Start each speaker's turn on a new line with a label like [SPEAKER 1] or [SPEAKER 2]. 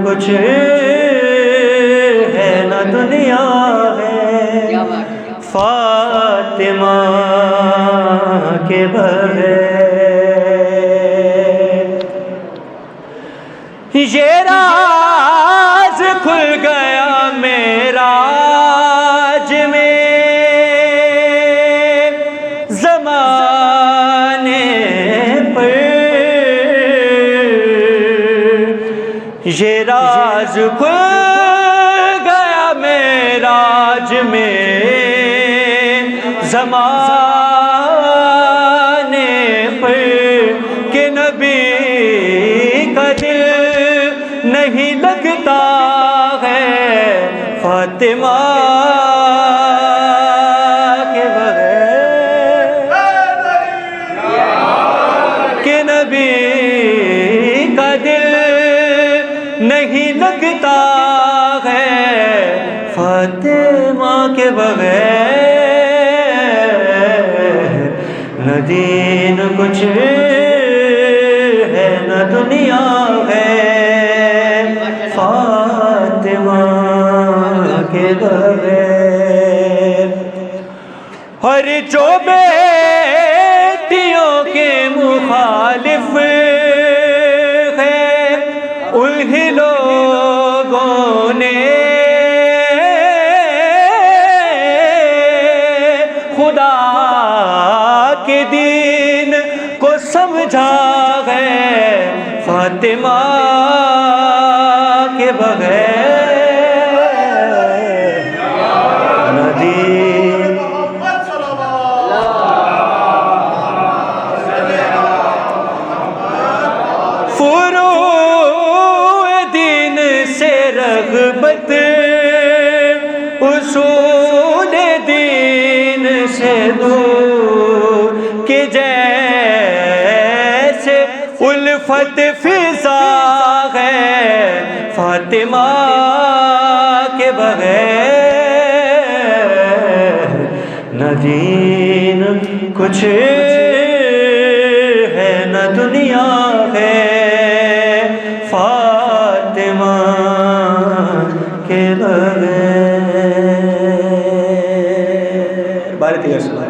[SPEAKER 1] کچھ ہے نہ دنیا ہے فاطمہ کے بغیر. یہ راز کھل گیا معراج میں زمانے پر. یہ راز کھل گیا معراج میں زمانے پر کہ نبی کا دل نہیں لگتا ہے فاطمہ کے بغیر. کہ نبی کا دل نہیں لگتا ہے فاطمہ کے بغیر. نہ دین کچھ ہے نہ دنیا ہے فاطمہ کے بغیر. اور جو بیٹیوں کے مخالف ہے انہی لوگوں نے خدا کے دین کو سمجھا ہے فاطمہ کے بغیر. نہ دین فروع دین سے رغبت اصول دین سے دور کہ جیسے الفت فضا ہے فاطمہ کے بغیر. نہ دین کچھ ہے نہ دنیا ہے فاطمہ کے بغیر. بارے دیگر سوال.